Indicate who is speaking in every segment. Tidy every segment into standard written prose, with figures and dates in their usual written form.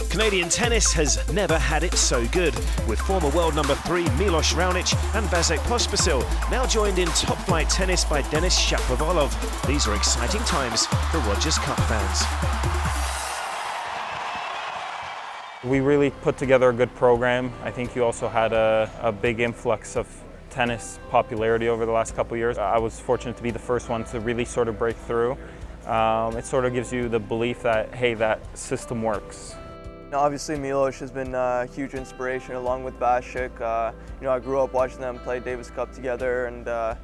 Speaker 1: Canadian tennis has never had it so good, with former world number 3 Milos Raonic and Vasek Pospisil now joined in top-flight tennis by Denis Shapovalov. These are exciting times for Rogers Cup fans.
Speaker 2: We really put together a good program. I think you also had a big influx of tennis popularity over the last couple of years. I was fortunate to be the first one to really sort of break through. It sort of gives you the belief that, hey, that system works.
Speaker 3: Obviously, Milos has been a huge inspiration along with Vasek. I grew up watching them play Davis Cup together, and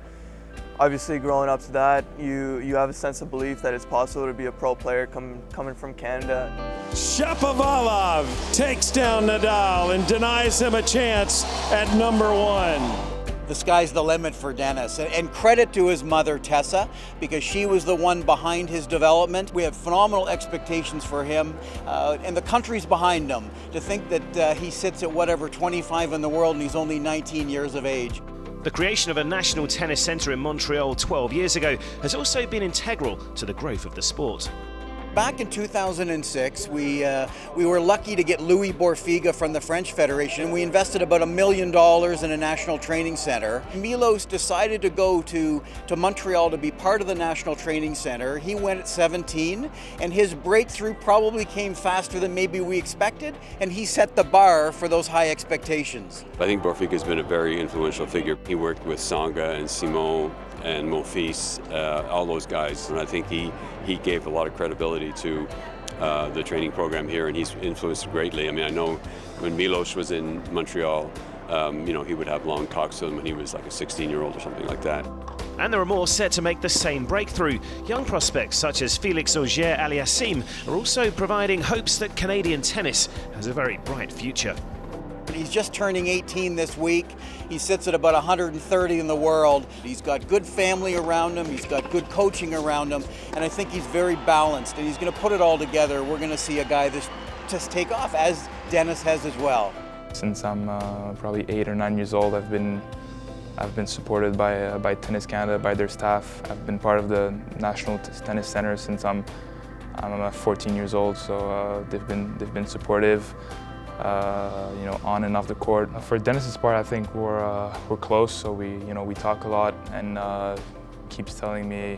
Speaker 3: obviously growing up to that, you have a sense of belief that it's possible to be a pro player coming from Canada.
Speaker 4: Shapovalov takes down Nadal and denies him a chance at #1.
Speaker 5: The sky's the limit for Denis, and credit to his mother Tessa, because she was the one behind his development. We have phenomenal expectations for him, and the country's behind him. To think that he sits at whatever 25 in the world and he's only 19 years of age.
Speaker 1: The creation of a national tennis centre in Montreal 12 years ago has also been integral to the growth of the sport.
Speaker 5: Back in 2006, we were lucky to get Louis Borfiga from the French Federation. We invested about $1 million in a national training center. Milos decided to go to Montreal to be part of the national training center. He went at 17, and his breakthrough probably came faster than maybe we expected, and he set the bar for those high expectations.
Speaker 6: I think Borfiga has been a very influential figure. He worked with Tsonga and Simon and Monfils, all those guys, and I think he gave a lot of credibility to the training program here, and he's influenced greatly. I mean, I know when Milos was in Montreal, he would have long talks to him when he was like a 16-year-old or something like that.
Speaker 1: And there are more set to make the same breakthrough. Young prospects such as Felix Auger-Aliassime are also providing hopes that Canadian tennis has a very bright future.
Speaker 5: He's just turning 18 this week. He sits at about 130 in the world. He's got good family around him. He's got good coaching around him. And I think he's very balanced. And he's going to put it all together. We're going to see a guy that's just take off, as Denis has as well.
Speaker 7: Since I'm probably 8 or 9 years old, I've been supported by Tennis Canada, by their staff. I've been part of the National Tennis Center since I'm 14 years old. So they've been supportive. On and off the court. For Denis's part, I think we're close, so we talk a lot, and keeps telling me,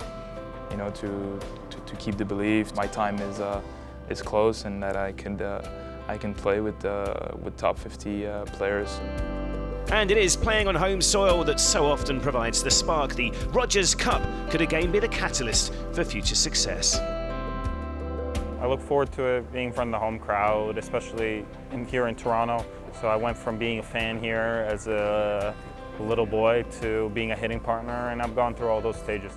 Speaker 7: to keep the belief. My time is close, and that I can play with top 50 players.
Speaker 1: And it is playing on home soil that so often provides the spark. The Rogers Cup could again be the catalyst for future success.
Speaker 2: I look forward to it being in front of the home crowd, especially here in Toronto. So I went from being a fan here as a little boy to being a hitting partner, and I've gone through all those stages.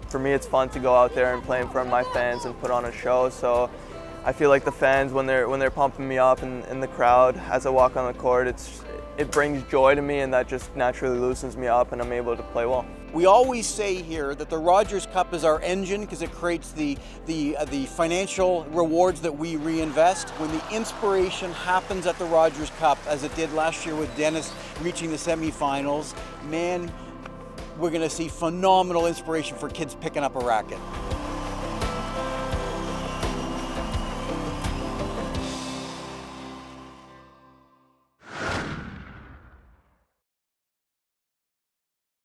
Speaker 3: For me, it's fun to go out there and play in front of my fans and put on a show. So I feel like the fans, when they're pumping me up in the crowd as I walk on the court, it brings joy to me, and that just naturally loosens me up, and I'm able to play well.
Speaker 5: We always say here that the Rogers Cup is our engine because it creates the financial rewards that we reinvest. When the inspiration happens at the Rogers Cup, as it did last year with Denis reaching the semifinals, man, we're going to see phenomenal inspiration for kids picking up a racket.